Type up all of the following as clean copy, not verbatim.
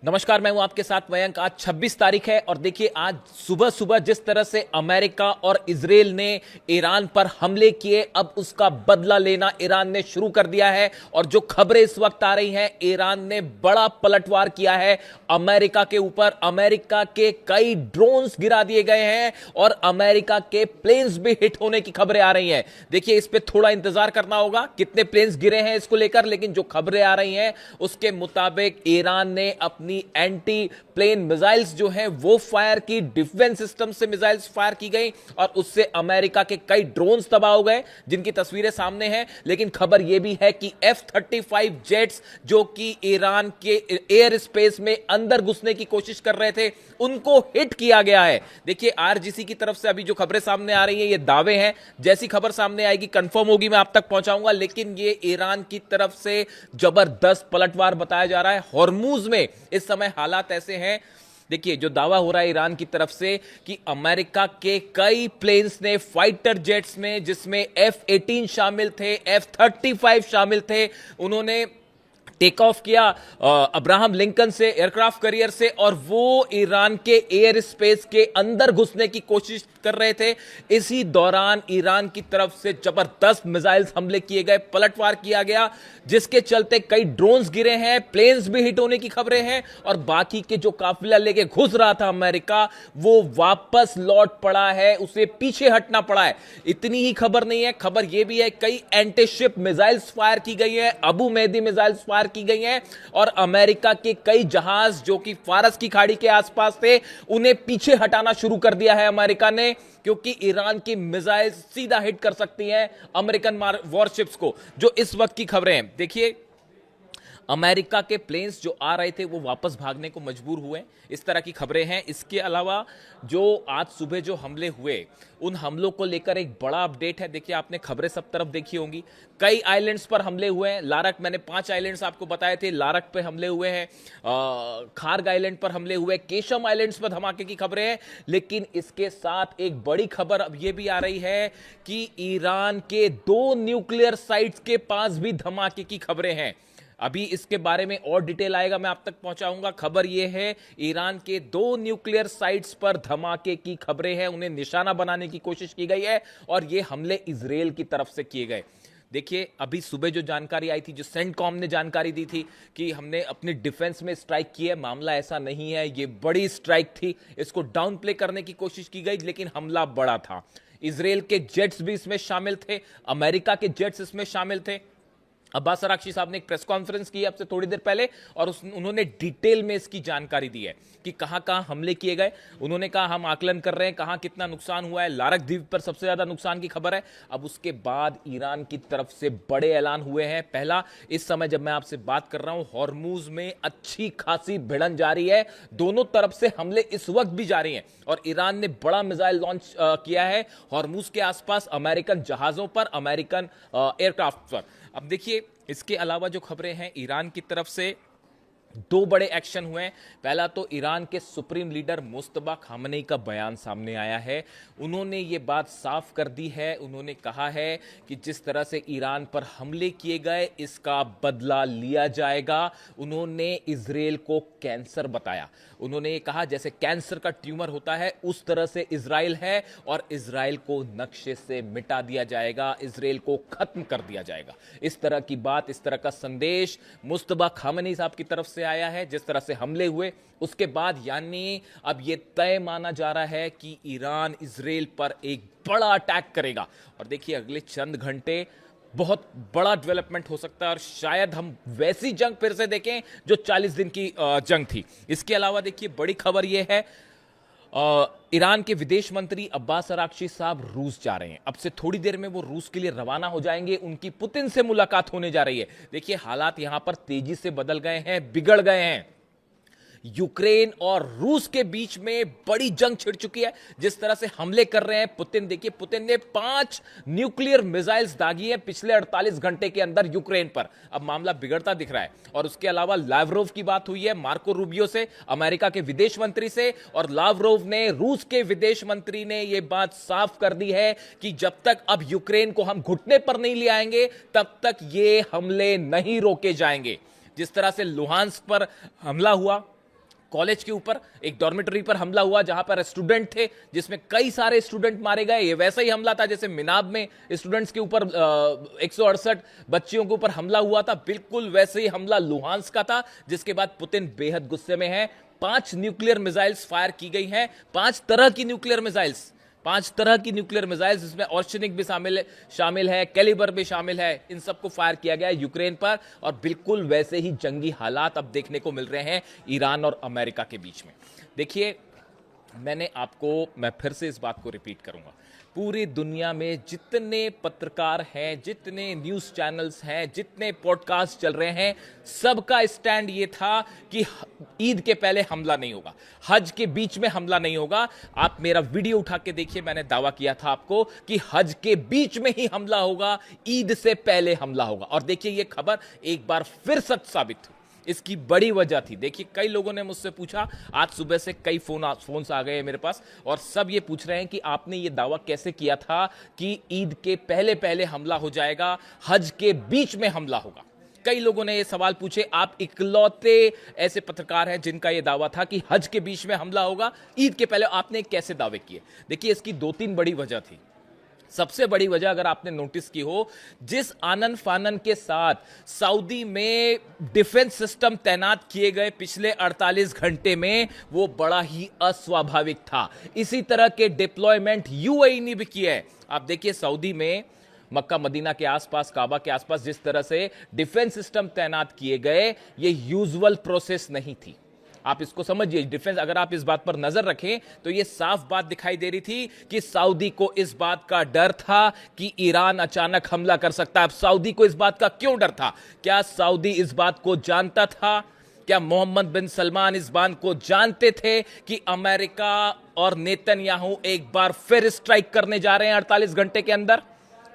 नमस्कार, मैं हूं आपके साथ मयंक। आज 26 तारीख है और देखिए आज सुबह सुबह जिस तरह से अमेरिका और इजराइल ने ईरान पर हमले किए, अब उसका बदला लेना ईरान ने शुरू कर दिया है। और जो खबरें इस वक्त आ रही हैं, ईरान ने बड़ा पलटवार किया है अमेरिका के ऊपर। अमेरिका के कई ड्रोन्स गिरा दिए गए हैं और अमेरिका के प्लेन्स भी हिट होने की खबरें आ रही हैं। देखिए इस पे थोड़ा इंतजार करना होगा कितने प्लेन्स गिरे हैं इसको लेकर, लेकिन जो खबरें आ रही हैं उसके मुताबिक ईरान ने अपनी एंटी प्लेन मिसाइल्स जो हैं वो फायर की, डिफेंस सिस्टम से मिसाइल्स फायर की गई और उससे अमेरिका के कई ड्रोन्स तबाह हो गए, जिनकी तस्वीरें सामने हैं। लेकिन खबर यह भी है कि F-35 जेट्स जो कि ईरान के एयर स्पेस में अंदर घुसने की कोशिश कर रहे थे, उनको हिट किया गया है। देखिए आरजीसी की तरफ से अभी जो खबरें सामने आ रही हैं ये दावे हैं, जैसी खबर सामने आएगी कंफर्म होगी मैं आप तक पहुंचाऊंगा। लेकिन ये ईरान की तरफ से जबरदस्त पलटवार बताया जा रहा है। हॉर्मूज में इस समय हालात ऐसे हैं, देखिए जो दावा हो रहा है ईरान की तरफ से कि अमेरिका के कई प्लेन्स ने, फाइटर जेट्स में, जिसमें F-18 शामिल थे, F-35 शामिल थे, उन्होंने टेक ऑफ किया अब्राहम लिंकन से, एयरक्राफ्ट करियर से, और वो ईरान के एयर स्पेस के अंदर घुसने की कोशिश कर रहे थे। इसी दौरान ईरान की तरफ से जबरदस्त मिसाइल्स हमले किए गए, पलटवार किया गया, जिसके चलते कई ड्रोन्स गिरे हैं, प्लेन्स भी हिट होने की खबरें हैं और बाकी के जो काफिला लेके घुस रहा था अमेरिका, वो वापस लौट पड़ा है, उसे पीछे हटना पड़ा है। इतनी ही खबर नहीं है, खबर यह भी है कई एंटी शिप मिसाइल्स फायर की गई है, अबू मेहदी मिसाइल्स फायर की गई हैं और अमेरिका के कई जहाज जो कि फारस की खाड़ी के आसपास थे, उन्हें पीछे हटाना शुरू कर दिया है अमेरिका ने, क्योंकि ईरान की मिसाइल सीधा हिट कर सकती हैं अमेरिकन वॉरशिप्स को। जो इस वक्त की खबरें हैं, देखिए अमेरिका के प्लेन्स जो आ रहे थे वो वापस भागने को मजबूर हुए, इस तरह की खबरें हैं। इसके अलावा जो आज सुबह जो हमले हुए, उन हमलों को लेकर एक बड़ा अपडेट है। देखिए आपने खबरें सब तरफ देखी होंगी, कई आइलैंड्स पर हमले हुए हैं। लारक, मैंने 5 आइलैंड्स आपको बताए थे, लारक पे हमले हुए हैं, खार्ग आइलैंड पर हमले हुए, केशम आइलैंड्स पर धमाके की खबरें हैं। लेकिन इसके साथ एक बड़ी खबर अब यह भी आ रही है कि ईरान के 2 न्यूक्लियर साइट्स के पास भी धमाके की खबरें हैं। अभी इसके बारे में और डिटेल आएगा, मैं आप तक पहुंचाऊंगा। खबर यह है ईरान के 2 न्यूक्लियर साइट्स पर धमाके की खबरें हैं, उन्हें निशाना बनाने की कोशिश की गई है और ये हमले इजराइल की तरफ से किए गए। देखिए अभी सुबह जो जानकारी आई थी, जो सेंटकॉम ने जानकारी दी थी कि हमने अपनी डिफेंस में स्ट्राइक की है, मामला ऐसा नहीं है, ये बड़ी स्ट्राइक थी, इसको डाउन प्ले करने की कोशिश की गई, लेकिन हमला बड़ा था। इजराइल के जेट्स भी इसमें शामिल थे, अमेरिका के जेट्स इसमें शामिल थे। अब्बास अराक्ची साहब ने एक प्रेस कॉन्फ्रेंस की अब से थोड़ी देर पहले और उन्होंने डिटेल में इसकी जानकारी दी है कि कहां कहां हमले किए गए। उन्होंने कहा हम आकलन कर रहे हैं कहां कितना नुकसान हुआ है। लारक द्वीप पर सबसे ज्यादा नुकसान की खबर है। अब उसके बाद ईरान की तरफ से बड़े ऐलान हुए हैं। पहला, इस समय जब मैं आपसे बात कर रहा हूं, हॉर्मूज में अच्छी खासी भिड़न जारी है, दोनों तरफ से हमले इस वक्त भी जारी हैं और ईरान ने बड़ा मिसाइल लॉन्च किया है हॉर्मूज के आसपास, अमेरिकन जहाजों पर, अमेरिकन एयरक्राफ्ट पर। अब देखिए इसके अलावा जो खबरें हैं, ईरान की तरफ से 2 बड़े एक्शन हुए हैं। पहला तो ईरान के सुप्रीम लीडर मुस्तफा खामनेई का बयान सामने आया है। उन्होंने ये बात साफ कर दी है, उन्होंने कहा है कि जिस तरह से ईरान पर हमले किए गए इसका बदला लिया जाएगा। उन्होंने इजराइल को कैंसर बताया। उन्होंने ये कहा जैसे कैंसर का ट्यूमर होता है उस तरह से इजराइल है और इजराइल को नक्शे से मिटा दिया जाएगा, इजराइल को खत्म कर दिया जाएगा। इस तरह की बात, इस तरह का संदेश मुस्तफा खामनेई साहब की तरफ से आया है। जिस तरह से हमले हुए उसके बाद, यानी अब यह तय माना जा रहा है कि ईरान इजराइल पर एक बड़ा अटैक करेगा। और देखिए अगले चंद घंटे बहुत बड़ा डेवलपमेंट हो सकता है और शायद हम वैसी जंग फिर से देखें जो 40 दिन की जंग थी। इसके अलावा देखिए बड़ी खबर यह है, ईरान के विदेश मंत्री अब्बास अराक्ची साहब रूस जा रहे हैं। अब से थोड़ी देर में वो रूस के लिए रवाना हो जाएंगे, उनकी पुतिन से मुलाकात होने जा रही है। देखिए हालात यहां पर तेजी से बदल गए हैं, बिगड़ गए हैं। यूक्रेन और रूस के बीच में बड़ी जंग छिड़ चुकी है। जिस तरह से हमले कर रहे हैं पुतिन, देखिए पुतिन ने 5 न्यूक्लियर मिसाइल्स दागी हैं पिछले 48 घंटे के अंदर यूक्रेन पर। अब मामला बिगड़ता दिख रहा है। और उसके अलावा लावरोव की बात हुई है मार्को रूबियो से, अमेरिका के विदेश मंत्री से, और लावरोव ने, रूस के विदेश मंत्री ने यह बात साफ कर दी है कि जब तक अब यूक्रेन को हम घुटने पर नहीं ले आएंगे तब तक ये हमले नहीं रोके जाएंगे। जिस तरह से लुहांस्क पर हमला हुआ, कॉलेज के ऊपर, एक डॉर्मेटरी पर हमला हुआ जहां पर स्टूडेंट थे, जिसमें कई सारे स्टूडेंट मारे गए। ये वैसा ही हमला था जैसे मिनाब में स्टूडेंट्स के ऊपर 168 बच्चियों के ऊपर हमला हुआ था, बिल्कुल वैसे ही हमला लुहांस का था, जिसके बाद पुतिन बेहद गुस्से में है। 5 न्यूक्लियर मिसाइल्स फायर की गई हैं, 5 तरह की न्यूक्लियर मिसाइल्स, 5 तरह की न्यूक्लियर मिसाइल्स, जिसमें ऑर्शनिक भी शामिल है, कैलिबर भी शामिल है, इन सबको फायर किया गया है यूक्रेन पर। और बिल्कुल वैसे ही जंगी हालात अब देखने को मिल रहे हैं ईरान और अमेरिका के बीच में। देखिए, मैं फिर से इस बात को रिपीट करूंगा, पूरी दुनिया में जितने पत्रकार हैं, जितने न्यूज़ चैनल्स हैं, जितने पॉडकास्ट चल रहे हैं, सबका स्टैंड ये था कि ईद के पहले हमला नहीं होगा, हज के बीच में हमला नहीं होगा। आप मेरा वीडियो उठा के देखिए, मैंने दावा किया था आपको कि हज के बीच में ही हमला होगा, ईद से पहले हमला होगा। और देखिए, ये खबर एक बार फिर सच साबित हुई। इसकी बड़ी वजह थी, देखिए, कई लोगों ने मुझसे पूछा, आज सुबह से कई फोन्स आ गए हैं मेरे पास, और सब ये पूछ रहे हैं कि आपने ये दावा कैसे किया था कि ईद के पहले पहले हमला हो जाएगा, हज के बीच में हमला होगा। कई लोगों ने ये सवाल पूछे। आप इकलौते ऐसे पत्रकार हैं जिनका ये दावा था कि हज के बीच में हमला होगा, ईद के पहले। आपने कैसे दावे किए? देखिए, इसकी 2-3 बड़ी वजह थी। सबसे बड़ी वजह, अगर आपने नोटिस की हो, जिस आनन फानन के साथ सऊदी में डिफेंस सिस्टम तैनात किए गए पिछले 48 घंटे में, वो बड़ा ही अस्वाभाविक था। इसी तरह के डिप्लॉयमेंट यूएई ने भी किए हैं। आप देखिए, सऊदी में मक्का मदीना के आसपास, काबा के आसपास जिस तरह से डिफेंस सिस्टम तैनात किए गए, ये यूजुअल प्रोसेस नहीं थी। आप इसको समझिए, डिफेंस, अगर आप इस बात पर नजर रखें तो यह साफ बात दिखाई दे रही थी कि सऊदी को इस बात का डर था कि ईरान अचानक हमला कर सकता है। अब सऊदी को इस बात का क्यों डर था? क्या सऊदी इस बात को जानता था? क्या मोहम्मद बिन सलमान इस बात को जानते थे कि अमेरिका और नेतन्याहू एक बार फिर स्ट्राइक करने जा रहे हैं 48 घंटे के अंदर?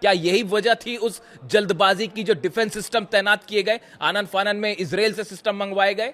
क्या यही वजह थी उस जल्दबाजी की, जो डिफेंस सिस्टम तैनात किए गए, आनन फानन में इजराइल से सिस्टम मंगवाए गए?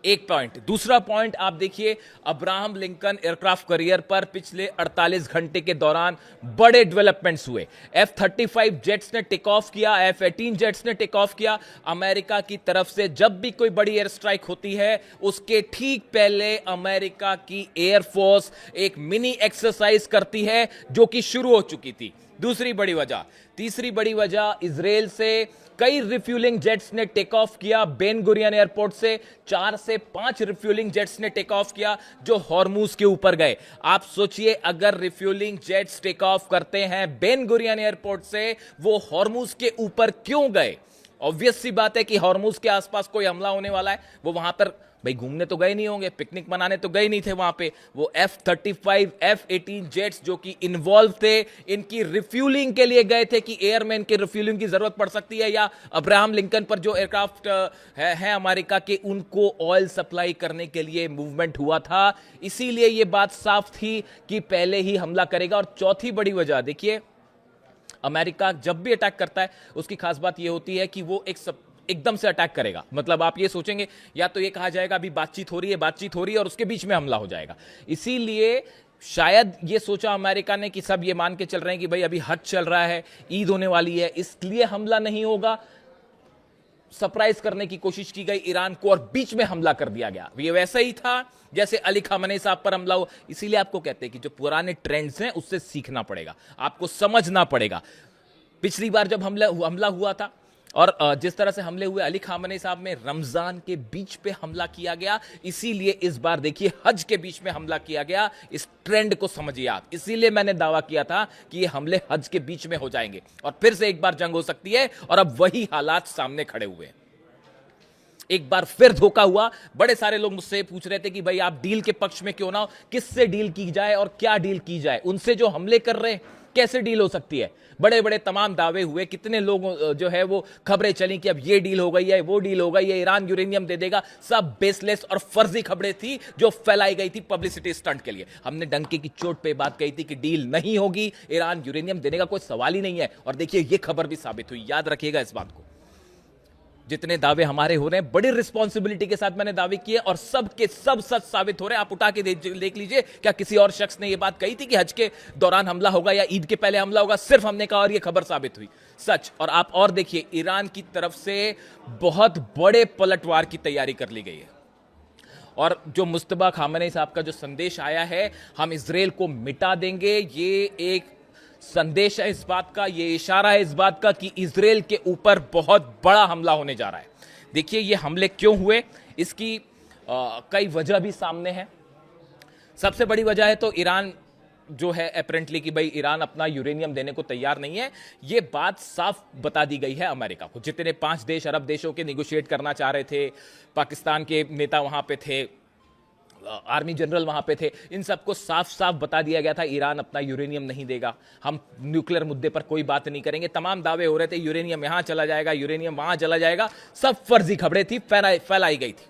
एक पॉइंट। दूसरा पॉइंट आप देखिए, अब्राहम लिंकन एयरक्राफ्ट कैरियर पर पिछले 48 घंटे के दौरान बड़े डेवलपमेंट्स हुए। F-35 जेट्स ने टेक ऑफ किया, F-18 जेट्स ने टेक ऑफ किया। अमेरिका की तरफ से जब भी कोई बड़ी एयर स्ट्राइक होती है, उसके ठीक पहले अमेरिका की एयरफोर्स एक मिनी एक्सरसाइज करती है, जो कि शुरू हो चुकी थी। दूसरी बड़ी वजह। तीसरी बड़ी वजह, इजराइल से कई रिफ्यूलिंग जेट्स ने टेक ऑफ किया। बेन गुरियन एयरपोर्ट से 4 से 5 रिफ्यूलिंग जेट्स ने टेक ऑफ किया, जो हॉर्मूज के ऊपर गए। आप सोचिए, अगर रिफ्यूलिंग जेट्स टेक ऑफ करते हैं बेन गुरियन एयरपोर्ट से, वो हॉर्मूज के ऊपर क्यों गए? ऑब्वियस सी बात है कि हॉर्मूज के आसपास कोई हमला होने वाला है। वो वहां पर भाई घूमने तो गए नहीं होंगे, पिकनिक मनाने तो गए नहीं थे वहां पे। वो F-35 F-18 जेट्स जो कि इन्वॉल्व थे, इनकी रिफ्यूलिंग के लिए गए थे कि एयरमैन की रिफ्यूलिंग की जरूरत पड़ सकती है, या अब्राहम लिंकन पर जो एयरक्राफ्ट है अमेरिका के, उनको ऑयल सप्लाई करने के लिए मूवमेंट हुआ था। इसीलिए यह बात साफ थी कि पहले ही हमला करेगा। और चौथी बड़ी वजह, देखिए, अमेरिका जब भी अटैक करता है, उसकी खास बात यह होती है कि वो एकदम से अटैक करेगा। मतलब आप ये सोचेंगे, या तो ये कहा जाएगा अभी बातचीत हो रही है और उसके बीच में हमला हो जाएगा। इसीलिए शायद ये सोचा अमेरिका ने कि सब ये मान के चल रहे हैं कि भाई अभी हज चल रहा है, ईद होने वाली है, इसलिए हमला नहीं होगा। सरप्राइज करने की कोशिश की गई ईरान को और बीच में हमला कर दिया गया। ये वैसा ही था जैसे अली खामनेई साहब पर हमला हो। इसीलिए आपको कहते हैं कि जो पुराने ट्रेंड्स हैं उससे सीखना पड़ेगा, आपको समझना पड़ेगा। पिछली बार जब हमला हुआ था और जिस तरह से हमले हुए अली खामनेई साहब में, रमजान के बीच पे हमला किया गया। इसीलिए इस बार देखिए हज के बीच में हमला किया गया। इस ट्रेंड को समझिए आप। इसीलिए मैंने दावा किया था कि ये हमले हज के बीच में हो जाएंगे और फिर से एक बार जंग हो सकती है। और अब वही हालात सामने खड़े हुए हैं। एक बार फिर धोखा हुआ। बड़े सारे लोग मुझसे पूछ रहे थे कि भाई आप डील के पक्ष में क्यों ना हो, किससे डील की जाए और क्या डील की जाए, उनसे जो हमले कर रहे हैं कैसे डील हो सकती है। बड़े बड़े तमाम दावे हुए, कितने लोग जो है वो खबरें चली कि अब ये डील हो गई है, वो डील हो गई है, ईरान यूरेनियम दे देगा। सब बेसलेस और फर्जी खबरें थी जो फैलाई गई थी पब्लिसिटी स्टंट के लिए। हमने डंके की चोट पे बात कही थी कि डील नहीं होगी, ईरान यूरेनियम देने का कोई सवाल ही नहीं है। और देखिए ये खबर भी साबित हुई। याद रखिएगा इस बात को। जितने दावे हमारे हो रहे हैं, बड़ी रिस्पॉन्सिबिलिटी के साथ मैंने दावे किए और सब के सब सच साबित हो रहे हैं। आप उठा के देख लीजिए, क्या किसी और शख्स ने यह बात कही थी कि हज के दौरान हमला होगा या ईद के पहले हमला होगा? सिर्फ हमने कहा और यह खबर साबित हुई सच। और आप और देखिए, ईरान की तरफ से बहुत बड़े पलटवार की तैयारी कर ली गई है और जो मुस्तबा खामनेई साहब का जो संदेश आया है, हम इजराइल को मिटा देंगे, ये एक संदेश है इस बात का, ये इशारा है इस बात का कि इजराइल के ऊपर बहुत बड़ा हमला होने जा रहा है। देखिए ये हमले क्यों हुए, इसकी कई वजह भी सामने है। सबसे बड़ी वजह है तो ईरान जो है अपेरेंटली कि भाई ईरान अपना यूरेनियम देने को तैयार नहीं है। ये बात साफ बता दी गई है अमेरिका को। जितने 5 देश अरब देशों के निगोशिएट करना चाह रहे थे, पाकिस्तान के नेता वहां पे थे, आर्मी जनरल वहां पे थे, इन सबको साफ साफ बता दिया गया था ईरान अपना यूरेनियम नहीं देगा, हम न्यूक्लियर मुद्दे पर कोई बात नहीं करेंगे। तमाम दावे हो रहे थे यूरेनियम यहां चला जाएगा, यूरेनियम वहां चला जाएगा, सब फर्जी खबरें थी, फैलाई गई थी।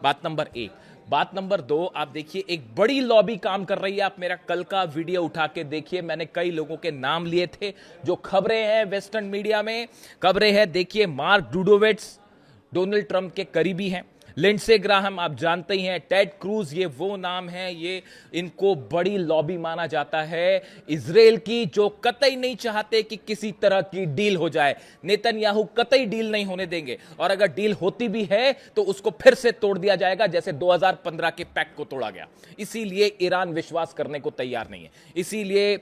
बात नंबर 1। बात नंबर 2, आप देखिए एक बड़ी लॉबी काम कर रही है। आप मेरा कल का वीडियो उठा के देखिए, मैंने कई लोगों के नाम लिए थे जो खबरें हैं वेस्टर्न मीडिया में खबरें हैं। देखिए मार्क डूडोविट्स डोनाल्ड ट्रंप के करीबी हैं, लिंडसे ग्राहम आप जानते ही हैं, टेड क्रूज, ये वो नाम है, ये इनको बड़ी लॉबी माना जाता है इजराइल की, जो कतई नहीं चाहते कि किसी तरह की डील हो जाए। नेतन्याहू कतई डील नहीं होने देंगे, और अगर डील होती भी है तो उसको फिर से तोड़ दिया जाएगा जैसे 2015 के पैक्ट को तोड़ा गया। इसीलिए ईरान विश्वास करने को तैयार नहीं है। इसीलिए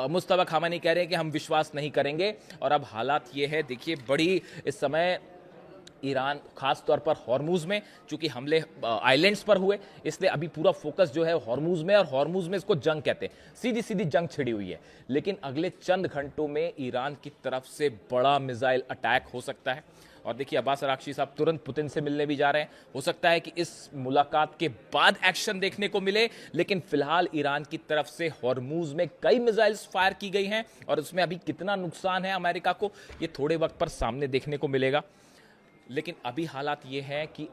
मुस्तफा खामेनी कह रहे हैं कि हम विश्वास नहीं करेंगे। और अब हालात ये है, देखिए बड़ी इस समय ईरान खास तौर पर हॉर्मुज में, चूंकि हमले आइलैंड्स पर हुए इसलिए अभी पूरा फोकस जो है हॉर्मुज में, और हॉर्मुज में इसको जंग कहते हैं, सीधी सीधी जंग छिड़ी हुई है। लेकिन अगले चंद घंटों में ईरान की तरफ से बड़ा मिसाइल अटैक हो सकता है। और देखिए अब्बास अरागची साहब तुरंत पुतिन से मिलने भी जा रहे हैं। हो सकता है कि इस मुलाकात के बाद एक्शन देखने को मिले, लेकिन फिलहाल ईरान की तरफ से हॉर्मुज में कई मिसाइल्स फायर की गई हैं, और उसमें अभी कितना नुकसान है अमेरिका को, ये थोड़े वक्त पर सामने देखने को मिलेगा। लेकिन अभी हालात ये है कि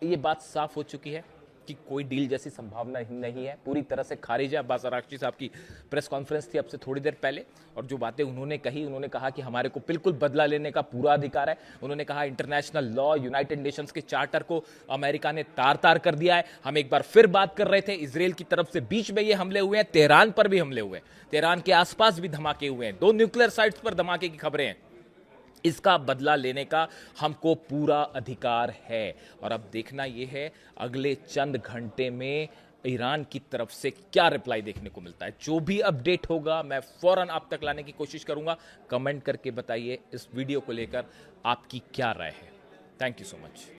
ये बात साफ हो चुकी है कि कोई डील जैसी संभावना नहीं है, पूरी तरह से खारिज है। अब्बास अरागची साहब की प्रेस कॉन्फ्रेंस थी अब से थोड़ी देर पहले, और जो बातें उन्होंने कही, उन्होंने कहा कि हमारे को बिल्कुल बदला लेने का पूरा अधिकार है। उन्होंने कहा इंटरनेशनल लॉ, यूनाइटेड नेशंस के चार्टर को अमेरिका ने तार तार कर दिया है। हम एक बार फिर बात कर रहे थे, इजराइल की तरफ से बीच में ये हमले हुए हैं, तेहरान पर भी हमले हुए हैं, तेहरान के आसपास भी धमाके हुए हैं, 2 न्यूक्लियर साइट्स पर धमाके की खबरें हैं। इसका बदला लेने का हमको पूरा अधिकार है। और अब देखना यह है अगले चंद घंटे में ईरान की तरफ से क्या रिप्लाई देखने को मिलता है। जो भी अपडेट होगा मैं फौरन आप तक लाने की कोशिश करूंगा। कमेंट करके बताइए इस वीडियो को लेकर आपकी क्या राय है। Thank you so much.